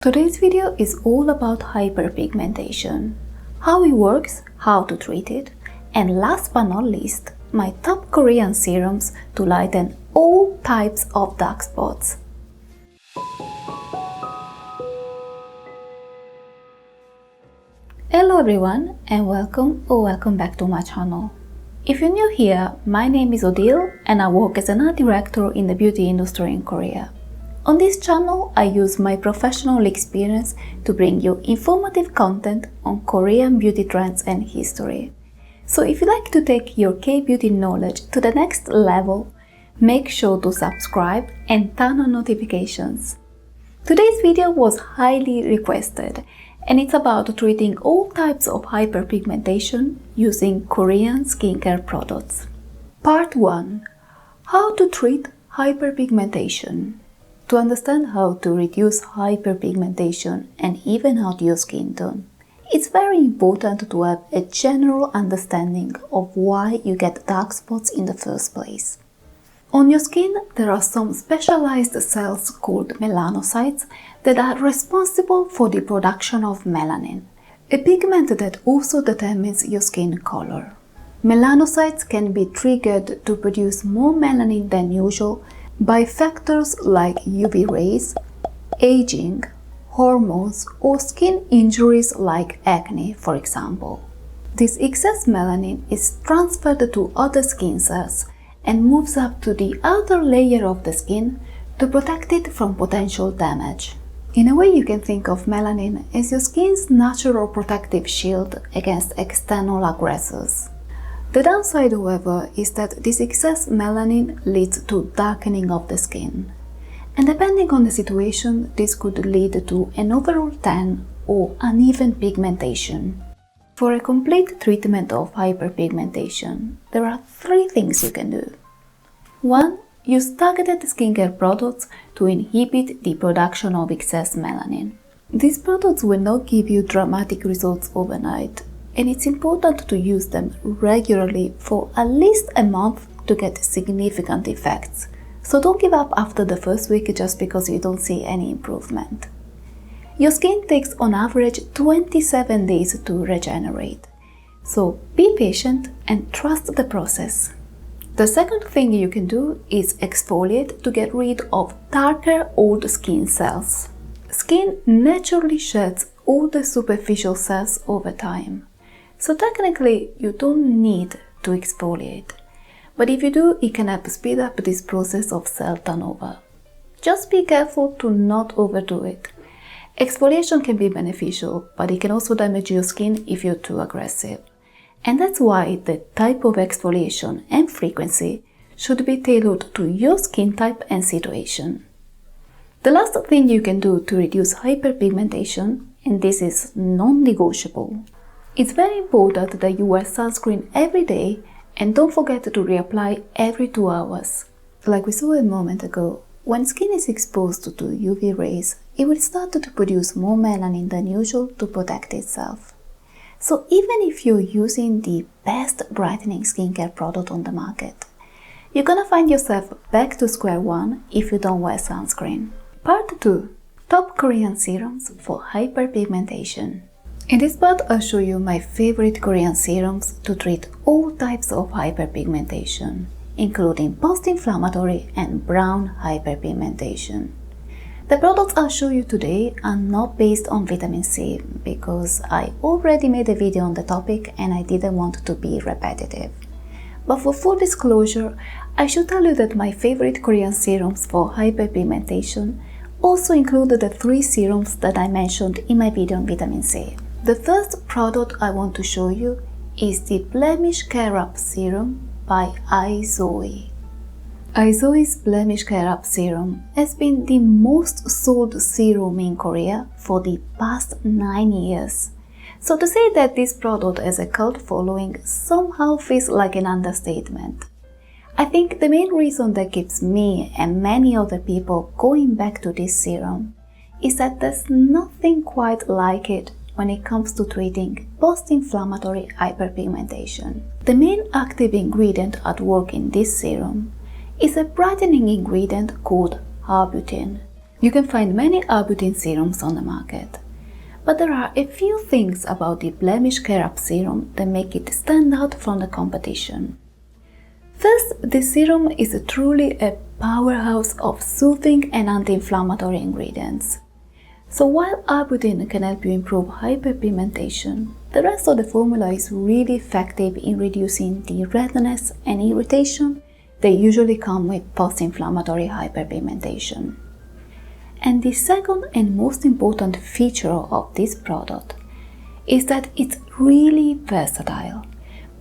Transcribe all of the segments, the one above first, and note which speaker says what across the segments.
Speaker 1: Today's video is all about hyperpigmentation, how it works, how to treat it, and last but not least, my top Korean serums to lighten all types of dark spots. Hello everyone and welcome back to my channel. If you're new here, my name is Odile and I work as an art director in the beauty industry in Korea. On this channel, I use my professional experience to bring you informative content on Korean beauty trends and history. So if you like to take your K-beauty knowledge to the next level, make sure to subscribe and turn on notifications. Today's video was highly requested and it's about treating all types of hyperpigmentation using Korean skincare products. Part 1. How to treat hyperpigmentation. To understand how to reduce hyperpigmentation and even out your skin tone, it's very important to have a general understanding of why you get dark spots in the first place. On your skin, there are some specialized cells called melanocytes that are responsible for the production of melanin, a pigment that also determines your skin color. Melanocytes can be triggered to produce more melanin than usual by factors like UV rays, aging, hormones, or skin injuries like acne, for example. This excess melanin is transferred to other skin cells and moves up to the outer layer of the skin to protect it from potential damage. In a way, you can think of melanin as your skin's natural protective shield against external aggressors. The downside, however, is that this excess melanin leads to darkening of the skin. And depending on the situation, this could lead to an overall tan or uneven pigmentation. For a complete treatment of hyperpigmentation, there are 3 things you can do. 1. Use targeted skincare products to inhibit the production of excess melanin. These products will not give you dramatic results overnight, and it's important to use them regularly for at least a month to get significant effects. So don't give up after the first week just because you don't see any improvement. Your skin takes on average 27 days to regenerate. So be patient and trust the process. The second thing you can do is exfoliate to get rid of darker old skin cells. Skin naturally sheds all the superficial cells over time. So technically, you don't need to exfoliate. But if you do, it can help speed up this process of cell turnover. Just be careful to not overdo it. Exfoliation can be beneficial, but it can also damage your skin if you're too aggressive. And that's why the type of exfoliation and frequency should be tailored to your skin type and situation. The last thing you can do to reduce hyperpigmentation, and this is non-negotiable, it's very important that you wear sunscreen every day and don't forget to reapply every 2 hours. Like we saw a moment ago, when skin is exposed to UV rays, it will start to produce more melanin than usual to protect itself. So even if you're using the best brightening skincare product on the market, you're gonna find yourself back to square one if you don't wear sunscreen. Part 2. Top Korean serums for hyperpigmentation. In this part, I'll show you my favorite Korean serums to treat all types of hyperpigmentation, including post-inflammatory and brown hyperpigmentation. The products I'll show you today are not based on vitamin C because I already made a video on the topic and I didn't want to be repetitive. But for full disclosure, I should tell you that my favorite Korean serums for hyperpigmentation also include the 3 serums that I mentioned in my video on vitamin C. The first product I want to show you is the Blemish Care Up Serum by iZoe. iZoe's Blemish Care Up Serum has been the most sold serum in Korea for the past 9 years. So to say that this product has a cult following somehow feels like an understatement. I think the main reason that keeps me and many other people going back to this serum is that there's nothing quite like it when it comes to treating post-inflammatory hyperpigmentation. The main active ingredient at work in this serum is a brightening ingredient called arbutin, You can find many Arbutin serums on the market, but there are a few things about the Blemish Care Up serum that make it stand out from the competition. First, this serum is truly a powerhouse of soothing and anti-inflammatory ingredients. So while Arbutin can help you improve hyperpigmentation, the rest of the formula is really effective in reducing the redness and irritation that usually come with post-inflammatory hyperpigmentation. And the second and most important feature of this product is that it's really versatile,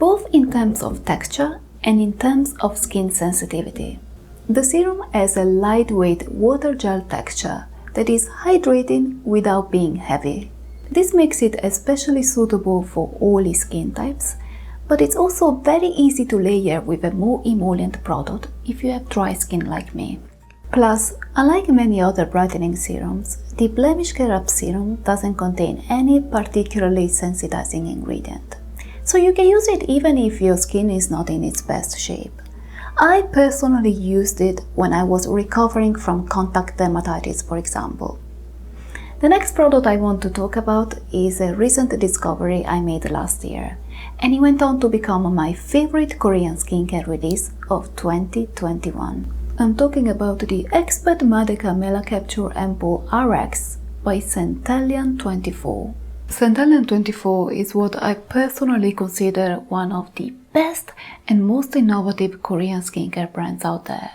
Speaker 1: both in terms of texture and in terms of skin sensitivity. The serum has a lightweight water gel texture that is hydrating without being heavy. This makes it especially suitable for oily skin types, but it's also very easy to layer with a more emollient product if you have dry skin like me. Plus, unlike many other brightening serums, the Blemish Care Up serum doesn't contain any particularly sensitizing ingredient, so you can use it even if your skin is not in its best shape. I personally used it when I was recovering from contact dermatitis, for example. The next product I want to talk about is a recent discovery I made last year, and it went on to become my favorite Korean skincare release of 2021. I'm talking about the Expert Medica Melacapture Ampoule RX by Centellian 24. Centellian 24 is what I personally consider one of the best and most innovative Korean skincare brands out there.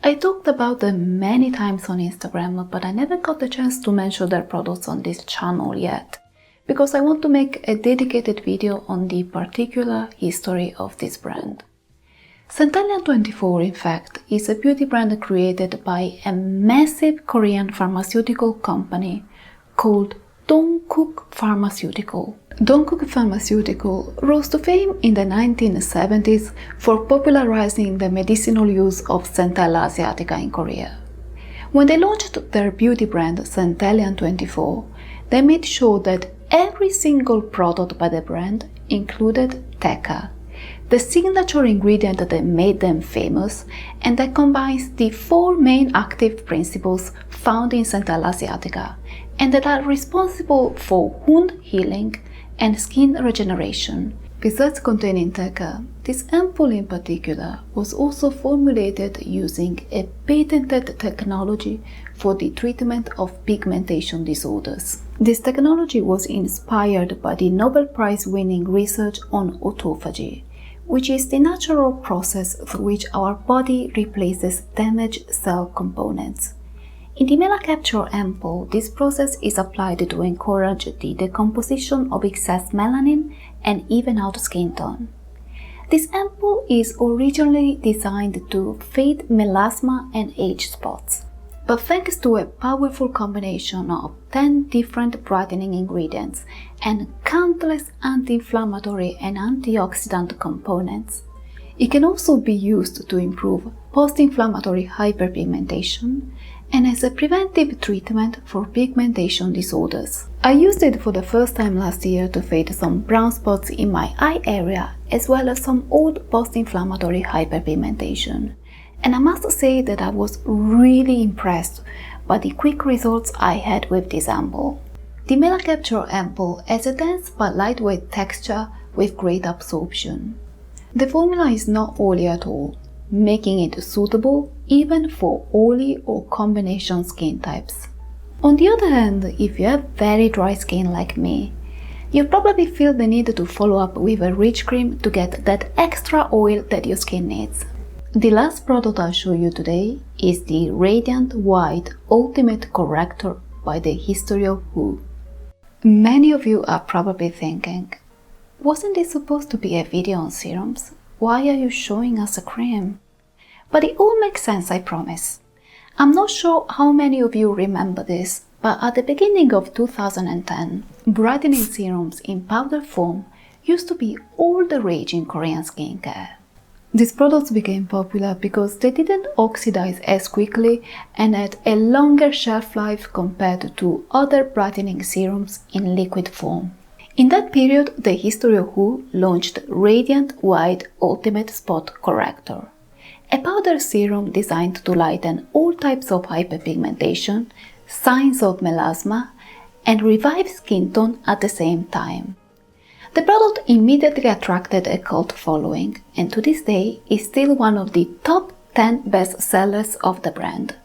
Speaker 1: I talked about them many times on Instagram, but I never got the chance to mention their products on this channel yet, because I want to make a dedicated video on the particular history of this brand. Centellian 24, in fact, is a beauty brand created by a massive Korean pharmaceutical company called Dongkook Pharmaceutical. Dongkook Pharmaceutical rose to fame in the 1970s for popularizing the medicinal use of Centella asiatica in Korea. When they launched their beauty brand Centellian 24, they made sure that every single product by the brand included Theca, the signature ingredient that made them famous and that combines the four main active principles found in Centella asiatica and that are responsible for wound healing and skin regeneration. Besides containing Theca, this ampoule in particular was also formulated using a patented technology for the treatment of pigmentation disorders. This technology was inspired by the Nobel Prize-winning research on autophagy, which is the natural process through which our body replaces damaged cell components. In the Melacapture ampoule, this process is applied to encourage the decomposition of excess melanin and even out skin tone. This ampoule is originally designed to fade melasma and age spots, but thanks to a powerful combination of 10 different brightening ingredients and countless anti-inflammatory and antioxidant components, it can also be used to improve post-inflammatory hyperpigmentation and as a preventive treatment for pigmentation disorders. I used it for the first time last year to fade some brown spots in my eye area as well as some old post-inflammatory hyperpigmentation. And I must say that I was really impressed by the quick results I had with this ampoule. The Melacapture ampoule has a dense but lightweight texture with great absorption. The formula is not oily at all, making it suitable even for oily or combination skin types. On the other hand, if you have very dry skin like me, you probably feel the need to follow up with a rich cream to get that extra oil that your skin needs. The last product I'll show you today is the Radiant White Ultimate Corrector by the History of Who. Many of you are probably thinking, wasn't this supposed to be a video on serums? Why are you showing us a cream? But it all makes sense, I promise. I'm not sure how many of you remember this, but at the beginning of 2010, brightening serums in powder form used to be all the rage in Korean skincare. These products became popular because they didn't oxidize as quickly and had a longer shelf life compared to other brightening serums in liquid form. In that period, the History of Who launched Radiant White Ultimate Spot Corrector, a powder serum designed to lighten all types of hyperpigmentation, signs of melasma, and revive skin tone at the same time. The product immediately attracted a cult following, and to this day is still one of the top 10 best sellers of the brand.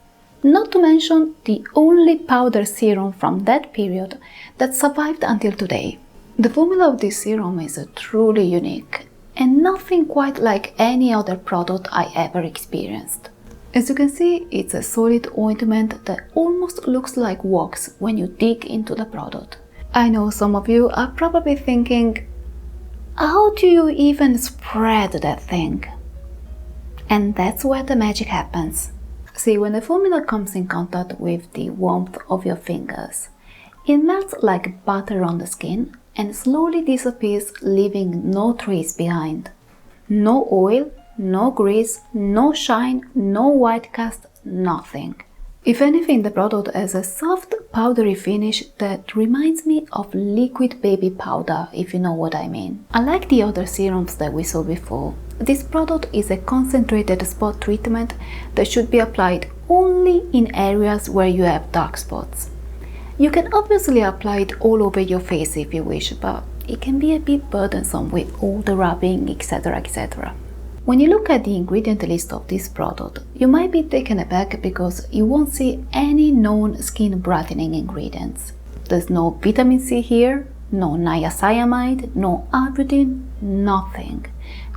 Speaker 1: Not to mention the only powder serum from that period that survived until today. The formula of this serum is truly unique and nothing quite like any other product I ever experienced. As you can see, it's a solid ointment that almost looks like wax when you dig into the product. I know some of you are probably thinking, how do you even spread that thing? And that's where the magic happens. See, when the formula comes in contact with the warmth of your fingers, it melts like butter on the skin and slowly disappears, leaving no trace behind. No oil, no grease, no shine, no white cast, nothing. If anything, the product has a soft, powdery finish that reminds me of liquid baby powder, if you know what I mean. Unlike the other serums that we saw before, this product is a concentrated spot treatment that should be applied only in areas where you have dark spots. You can obviously apply it all over your face if you wish, but it can be a bit burdensome with all the rubbing, etc, etc. When you look at the ingredient list of this product, you might be taken aback because you won't see any known skin brightening ingredients. There's no vitamin C here, no niacinamide, no arbutin, nothing.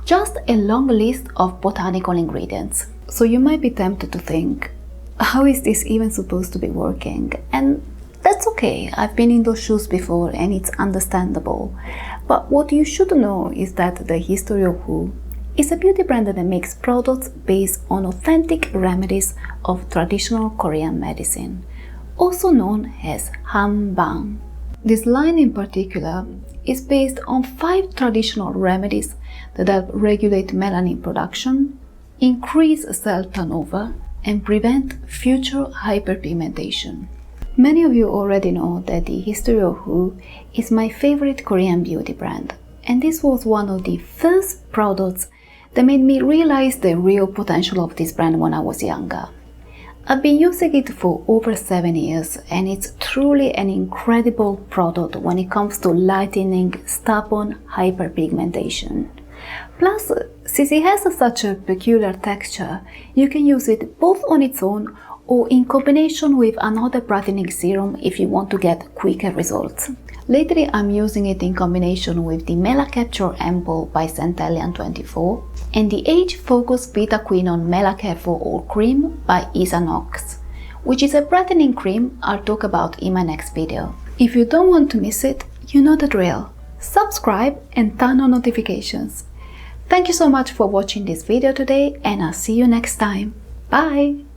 Speaker 1: Just a long list of botanical ingredients. So you might be tempted to think, how is this even supposed to be working? And that's okay, I've been in those shoes before and it's understandable. But what you should know is that the History of Who is a beauty brand that makes products based on authentic remedies of traditional Korean medicine, also known as Hanbang. This line in particular is based on 5 traditional remedies that help regulate melanin production, increase cell turnover, and prevent future hyperpigmentation. Many of you already know that the History of Who is my favorite Korean beauty brand, and this was one of the first products that made me realize the real potential of this brand when I was younger. I've been using it for over 7 years and it's truly an incredible product when it comes to lightening stubborn hyperpigmentation. Plus, since it has such a peculiar texture, you can use it both on its own or in combination with another brightening serum if you want to get quicker results. Lately, I'm using it in combination with the Mela Capture Ampoule by Centellian 24 and the Age Focus Vitaquinone Mela Care for All Cream by Isanox, which is a brightening cream I'll talk about in my next video. If you don't want to miss it, you know the drill. Subscribe and turn on notifications. Thank you so much for watching this video today and I'll see you next time. Bye!